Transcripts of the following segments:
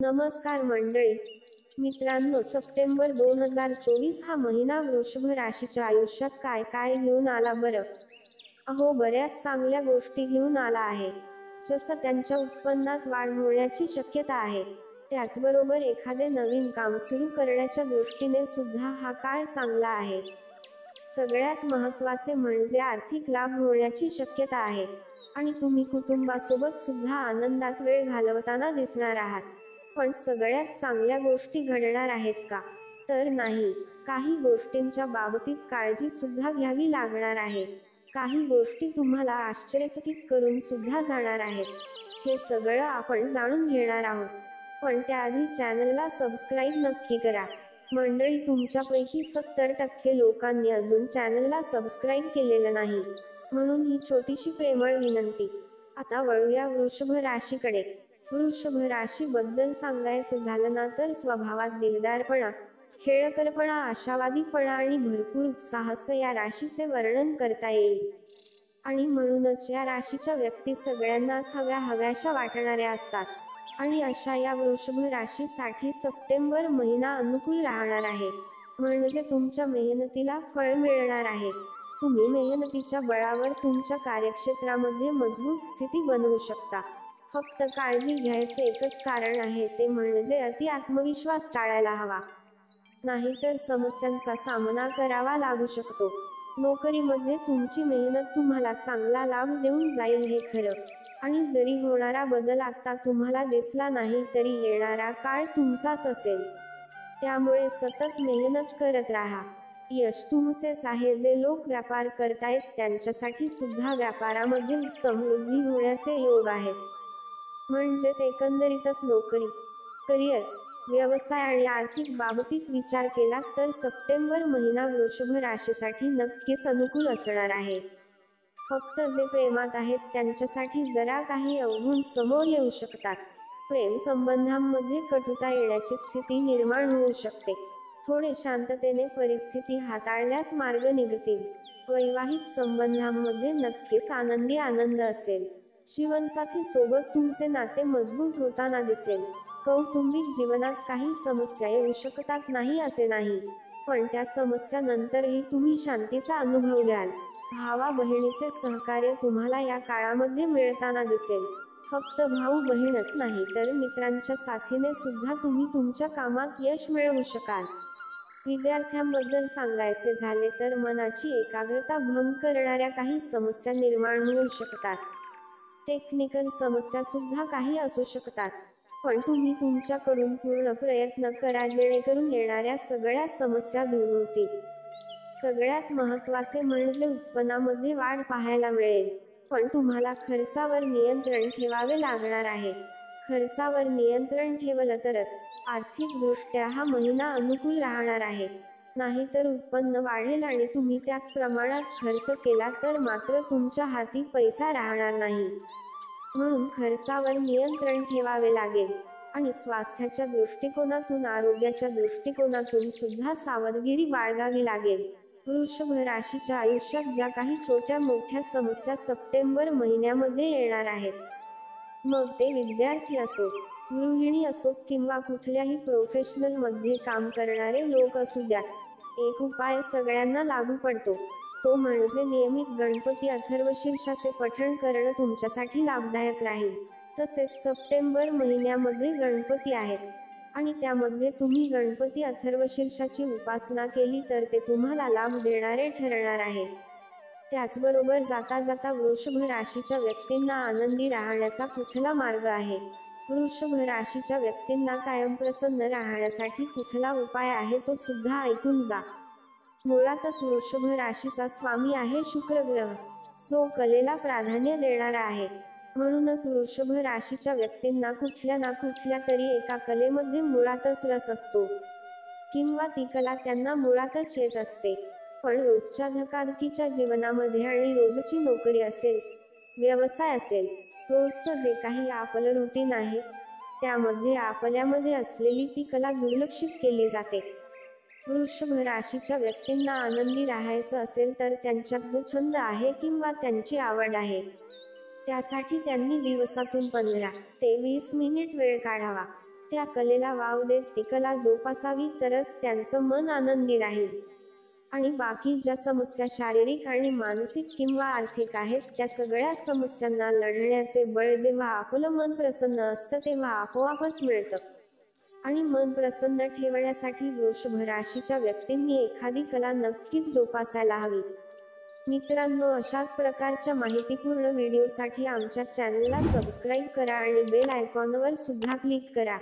नमस्कार मंडळी मित्रांनो, सप्टेंबर 2024 हा महिना वृषभ राशीच्या आयुष्यात काय काय घेऊन आला बरं? अहो, बऱ्याच चांगल्या गोष्टी घेऊन आला आहे. जसं त्यांच्या उत्पन्नात वाढ होण्याची शक्यता आहे, त्याचबरोबर एखादे नवीन काम सुरू करण्याच्या दृष्टीने सुद्धा हा काळ चांगला आहे. सगळ्यात महत्त्वाचे म्हणजे आर्थिक लाभ होण्याची शक्यता आहे आणि तुम्ही कुटुंबासोबत सुद्धा आनंदात वेळ घालवताना दिसणार आहात. पण सगळ्यात चांगल्या गोष्टी घडणार आहेत का? तर नाही. काही गोष्टींच्या बाबतीत काळजी सुद्धा घ्यावी लागणार आहे. काही गोष्टी तुम्हाला आश्चर्यचकित करून सुद्धा जाणार आहेत. हे सगळं आपण जाणून घेणार आहोत. पण त्याआधी चॅनलला सबस्क्राईब नक्की करा. मंडळी, तुमच्यापैकी 70% लोकांनी अजून चॅनलला सबस्क्राईब केलेलं नाही, म्हणून ही छोटीशी प्रेमळ विनंती. आता वळूया वृषभ राशीकडे. वृषभ राशीबद्दल सांगायचं झालं ना, तर स्वभावात दिलदारपणा, खेळकरपणा, आशावादीपणा आणि भरपूर उत्साहाचं या राशीचे वर्णन करता येईल. आणि म्हणूनच या राशीच्या व्यक्ती सगळ्यांनाच हव्याशा वाटणाऱ्या असतात. आणि अशा या वृषभ राशीसाठी सप्टेंबर महिना अनुकूल राहणार आहे. म्हणजे तुमच्या मेहनतीला फळ मिळणार आहे. तुम्ही मेहनतीच्या बळावर तुमच्या कार्यक्षेत्रामध्ये मजबूत स्थिती बनवू शकता. फक्त काळजी घ्यायचं एकच कारण आहे, ते म्हणजे अति आत्मविश्वास टाळायला हवा. नाहीतर समस्यांचा सामना करावा लागू शकतो. नोकरीमध्ये तुमची मेहनत तुम्हाला चांगला लाभ देऊन जाईल हे खरं. आणि जरी होणारा बदल आता तुम्हाला दिसला नाही, तरी येणारा काळ तुमचाच असेल. त्यामुळे सतत मेहनत करत राहा. यश तुमचेच आहे. जे लोक व्यापार करतायत त्यांच्यासाठी सुद्धा व्यापारामध्ये उत्तम वृद्धी होण्याचे योग आहेत. म्हणजेच एकंदरीतच नोकरी, करिअर, व्यवसाय आणि आर्थिक बाबतीत विचार केला तर सप्टेंबर महिना वृषभ राशीसाठी नक्कीच अनुकूल असणार आहे. फक्त जे प्रेमात आहेत त्यांच्यासाठी जरा काही अवघड समोर येऊ शकतात. प्रेम संबंधांमध्ये कटुता येण्याची स्थिती निर्माण होऊ शकते. थोडे शांततेने परिस्थिती हाताळल्यास मार्ग निघतील. वैवाहिक संबंधांमध्ये नक्कीच आनंदी आनंद असेल. जीवनसाथी सोबत तुमचे नाते मजबूत होताना दिसेल. कौटुंबिक जीवनात काही समस्या येऊ शकतात, नाही असे नाही, पण त्या समस्या नंतरही तुम्ही शांतीचा अनुभव घ्याल. भावा बहिणीचे सहकार्य तुम्हाला या काळामध्ये मिळताना दिसेल. फक्त भाऊ बहीणच नाही, तर मित्रांच्या साथीने सुद्धा तुम्ही तुमच्या कामात यश मिळवू शकाल. विद्यार्थ्यांबद्दल सांगायचे झाले तर मनाची एकाग्रता भंग करणाऱ्या काही समस्या निर्माण होऊ शकतात. टेक्निकल समस्या सुद्धा काही असू शकतात. पण तुम्ही तुमच्याकडून पूर्ण प्रयत्न करा, जेणेकरून येणाऱ्या सगळ्या समस्या दूर होतील. सगळ्यात महत्त्वाचे म्हणजे उत्पन्नामध्ये वाढ पाहायला मिळेल. पण तुम्हाला खर्चावर नियंत्रण ठेवावे लागणार आहे. खर्चावर नियंत्रण ठेवलं तरच आर्थिकदृष्ट्या हा महिना अनुकूल राहणार आहे. नाहीतर उत्पन्न वाढेल आणि तुम्ही त्याच प्रमाणात खर्च केला तर मात्र तुमच्या हाती पैसा राहणार नाही. म्हणून खर्चावर नियंत्रण ठेवावे लागेल. आणि स्वास्थ्याच्या दृष्टिकोनातून, आरोग्याच्या दृष्टिकोनातून सुद्धा सावधगिरी बाळगावी लागेल. वृषभ राशीच्या आयुष्यात ज्या काही छोट्या मोठ्या समस्या सप्टेंबर महिन्यामध्ये येणार आहेत, मग ते विद्यार्थी असो, गृहिणी असो किंवा कुठल्याही प्रोफेशनल मध्ये काम करणारे लोक असू द्यात, एक उपाय सगळ्यांना लागू पडतो. तो म्हणजे नियमित गणपती अथर्वशीर्षाचे पठण करणं तुमच्यासाठी लाभदायक राहील. तसेच सप्टेंबर महिन्यामध्ये गणपती आहेत आणि त्यामध्ये तुम्ही गणपती अथर्वशीर्षाची उपासना केली तर ते तुम्हाला लाभ देणारे ठरणार आहे. त्याचबरोबर जाता जाता वृषभ राशीच्या व्यक्तींना आनंदी राहण्याचा कुठला मार्ग आहे? वृषभ राशीच्या व्यक्तींना कायम प्रसन्न राहण्यासाठी कुठला उपाय आहे तो सुद्धा ऐकून जा. मुळातच वृषभ राशीचा स्वामी आहे शुक्र ग्रह, जो कलेला प्राधान्य देणारा आहे. म्हणूनच वृषभ राशीच्या व्यक्तींना कुठल्या ना कुठल्या तरी एका कलेमध्ये मुळातच रस असतो, किंवा ती कला त्यांना मुळातच येत असते. पण रोजच्या धकाधकीच्या जीवनामध्ये आणि रोजची नोकरी असेल, व्यवसाय असेल, रोजचं जे काही आपलं रुटीन आहे, त्यामध्ये आपल्यामध्ये असलेली ती कला दुर्लक्षित केली जाते. वृषभ राशीच्या व्यक्तींना आनंदी राहायचं असेल तर त्यांच्यात जो छंद आहे किंवा त्यांची आवड आहे, त्यासाठी त्यांनी दिवसातून 15 ते 20 मिनिट वेळ काढावा. त्या कलेला वाव देत ती कला जोपासावी, तरच त्यांचं मन आनंदी राहील. आणि बाकी ज्या समस्या शारीरिक आणि मानसिक किंवा आर्थिक आहेत, त्या सगळ्या समस्यांना लढण्याचे बळ जेव्हा आपलं मन प्रसन्न असतं तेव्हा आपोआपच मिळतं. आणि मन प्रसन्न ठेवण्यासाठी वृषभ राशीच्या व्यक्तींनी एखादी कला नक्कीच जोपासायला हवी. मित्रांनो, अशाच प्रकारच्या माहितीपूर्ण व्हिडिओसाठी आमच्या चॅनलला सबस्क्राईब करा आणि बेल आयकॉनवर सुद्धा क्लिक करा,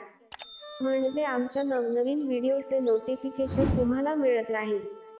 म्हणजे आमच्या नवनवीन व्हिडिओचे नोटिफिकेशन तुम्हाला मिळत राहील.